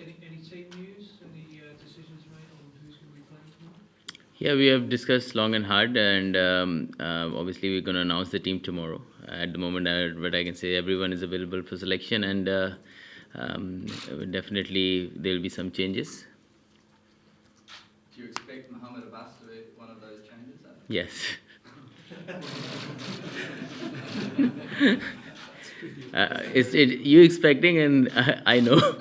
Any team news? Any decisions made on who's going to be playing tomorrow? Yeah, we have discussed long and hard, and obviously we're going to announce the team tomorrow. At the moment, what I can say, everyone is available for selection, and um, definitely there will be some changes. Do you expect Mohammed Abbas to be one of those changes? Yes. That's pretty Is it you expecting, and I know. What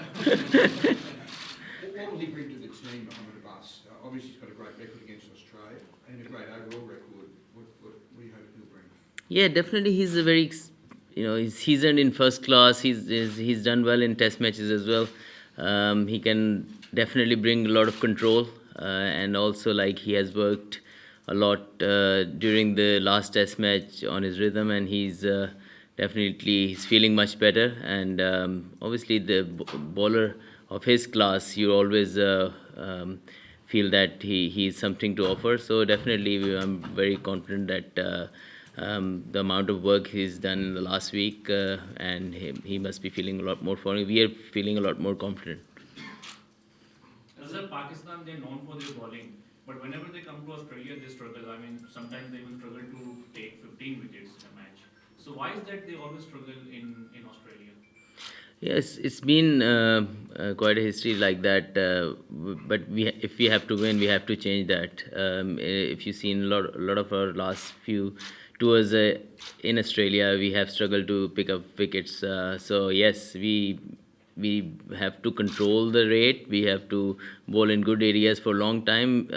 will he bring to the team, Mohammed Abbas? Obviously, he's got a great record against Australia and a great overall record. What do you hope he'll bring? Yeah, definitely. He's a very, he's seasoned in first class. He's done well in test matches as well. He can definitely bring a lot of control, and also like he has worked a lot during the last test match on his rhythm, and he's feeling much better. And obviously, the bowler of his class, you always feel that he's something to offer. So definitely, I'm very confident that. The amount of work he's done in the last week, and he must be feeling a lot more for me. We are feeling a lot more confident. As a Pakistan, they're known for their bowling, but whenever they come to Australia, they struggle. I mean, sometimes they even struggle to take 15 wickets in a match. So why is that they always struggle in Australia? Yes, it's been quite a history like that. But if we have to win, we have to change that. If you've seen a lot of our last few tours in Australia, we have struggled to pick up wickets. So yes, we have to control the rate. We have to bowl in good areas for a long time.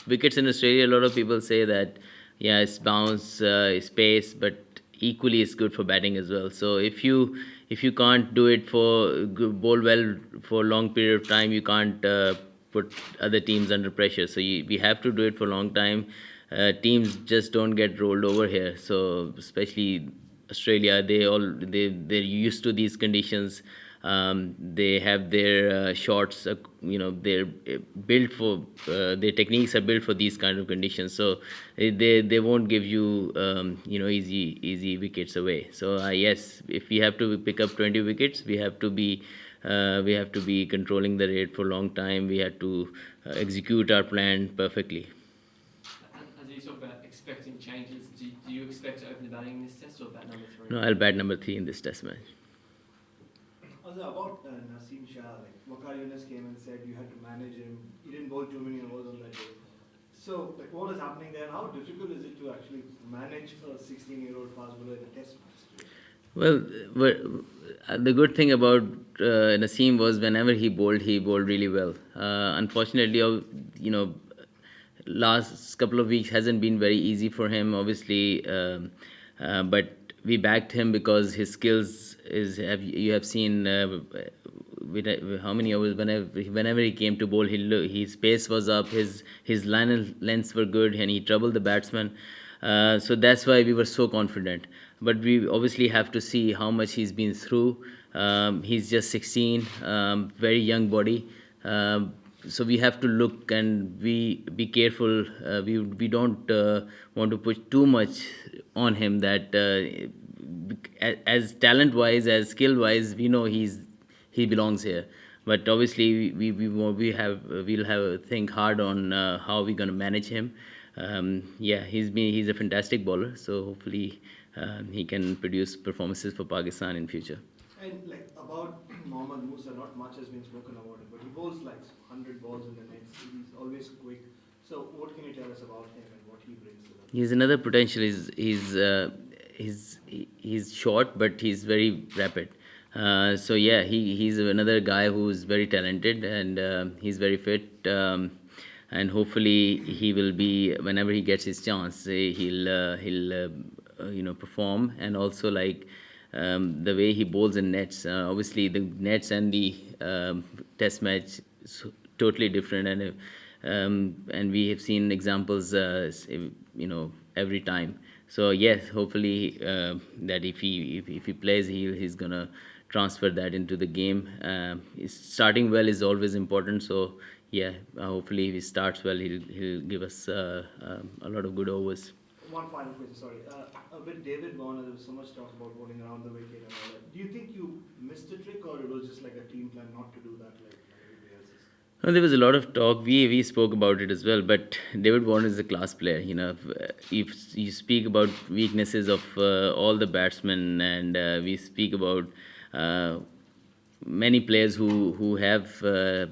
Wickets in Australia, a lot of people say that yeah, it's bounce, it's pace, but equally it's good for batting as well. So if you can't do it for bowl well for a long period of time, you can't put other teams under pressure. So we have to do it for a long time. Teams just don't get rolled over here. So especially Australia, they're used to these conditions. They have their shots, they're built for their techniques are built for these kind of conditions. So they won't give you easy wickets away. So yes, if we have to pick up 20 wickets, we have to be controlling the rate for a long time. We have to execute our plan perfectly. As you talk about expecting changes, do you expect to open the batting in this test or bat number three? No, I'll bat number 3 in this test match. Also about Naseem Shah, like Waqar Yunus came and said you had to manage him. He didn't bowl too many overs on that day. So, like, what is happening there? How difficult is it to actually manage a 16-year-old fast bowler in a test match? Well, the good thing about Naseem was whenever he bowled really well. Unfortunately, last couple of weeks hasn't been very easy for him, obviously, but we backed him because his skills you have seen how many overs whenever he came to bowl, his pace was up, his line and lengths were good, and he troubled the batsman. So that's why we were so confident. But we obviously have to see how much he's been through. He's just 16, very young body. So we have to look and be careful. We don't want to put too much on him. That as talent wise, as skill wise, we know he belongs here. But obviously, we'll have to think hard on how we're going to manage him. Yeah, he's a fantastic bowler. So hopefully, he can produce performances for Pakistan in future. And like about Mohammad Musa, not much has been spoken about him, but he bowls like 100 balls in the nets. He's always quick. So, what can you tell us about him and what he brings to the? He's another potential. He's short, but he's very rapid. So yeah, he's another guy who's very talented, and he's very fit. And hopefully he will be, whenever he gets his chance, he'll perform. And also like the way he bowls in nets. Obviously the nets and the test match is totally different, and we have seen examples every time. So yes, hopefully that if he plays, he's gonna transfer that into the game. Starting well is always important. So yeah, hopefully if he starts well, he'll give us a lot of good overs. One final question, sorry. With David Warner, there was so much talk about bowling around the wicket and all that. Do you think you missed a trick, or it was just like a team plan not to do that? Like No, there was a lot of talk. We spoke about it as well. But David Warner is a class player. If you speak about weaknesses of all the batsmen, and we speak about uh, many players who have where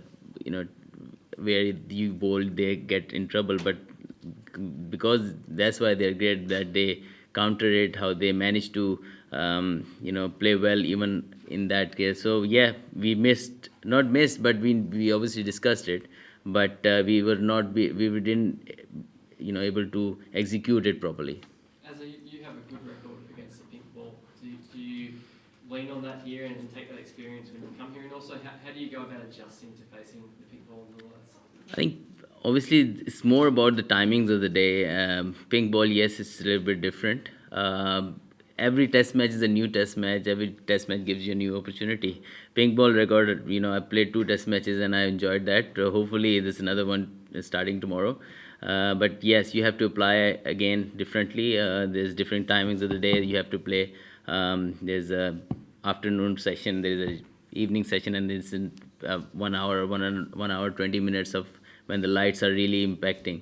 you bowl they get in trouble, but because that's why they're great, that they counter it, how they manage to play well even in that case. So yeah, we missed, not missed, but we obviously discussed it, but we were not we didn't able to execute it properly. As you have a good record against the pink ball, do you lean on that here and take that experience when you come here? And also, how do you go about adjusting to facing the pink ball and the lights? I think obviously it's more about the timings of the day. Pink ball, yes, it's a little bit different. Every test match is a new test match. Every test match gives you a new opportunity. Pink ball record, I played 2 test matches and I enjoyed that. Hopefully, there's another one starting tomorrow. But yes, you have to apply again differently. There's different timings of the day you have to play. There's a afternoon session. There's a evening session, and there's 1 hour, 1 hour 20 minutes of when the lights are really impacting.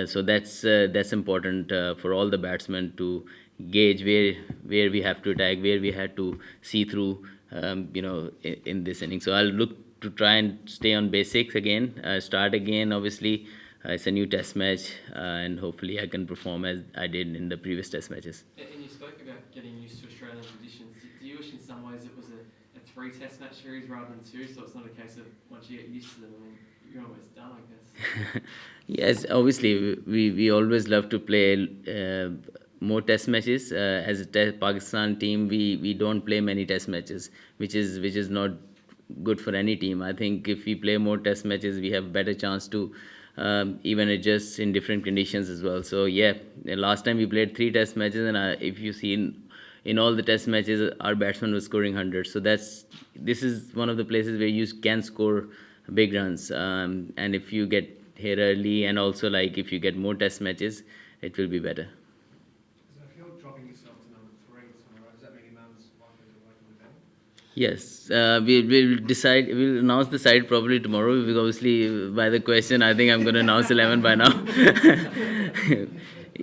So that's important for all the batsmen to gauge where we have to attack, where we have to see through, in this inning. So I'll look to try and stay on basics again, start again. Obviously, it's a new test match, and hopefully I can perform as I did in the previous test matches. And you spoke about getting used to Australian conditions. Do you wish in some ways it was a 3 test match series rather than 2, so it's not a case of once you get used to them, I mean, you're almost done, I guess? Yes, obviously we always love to play more test matches. As a Pakistan team, we don't play many test matches, which is not good for any team. I think if we play more test matches, we have better chance to even adjust in different conditions as well. So yeah, the last time we played 3 test matches, and if you see in all the test matches, our batsman was scoring 100. So this is one of the places where you can score big runs. And if you get here early, and also like if you get more test matches, it will be better. So if you're dropping yourself to number 3 tomorrow, does that mean Imam's likely to work in the bank? Yes, we'll decide. We'll announce the side probably tomorrow. Because obviously, by the question, I think I'm going to announce 11 by now.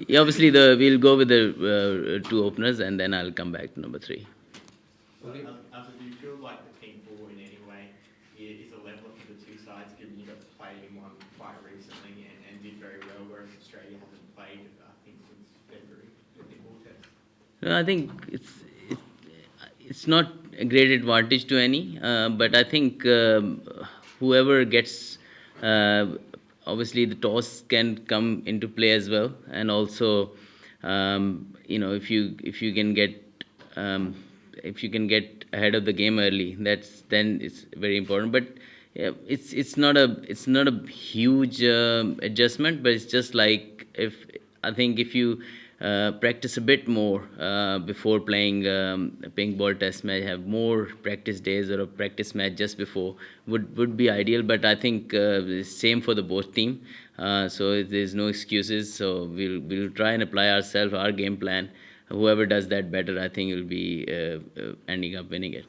Yeah, obviously, we'll go with the 2 openers, and then I'll come back to number 3. Azhar, do you feel like the pink ball in any way is a leveler for the 2 sides, given you got to play in one quite recently and did very well, whereas Australia hasn't played, I think, since February, the pink ball test? No, I think it's not a great advantage to any, but I think whoever gets, obviously the toss can come into play as well, and also if you can get ahead of the game early, then it's very important. But yeah, it's not a huge adjustment, but it's just like if you practice a bit more before playing a pink ball test match, have more practice days or a practice match just before would be ideal. But I think same for the both team. So there's no excuses. So we'll try and apply our game plan. Whoever does that better, I think will be ending up winning it.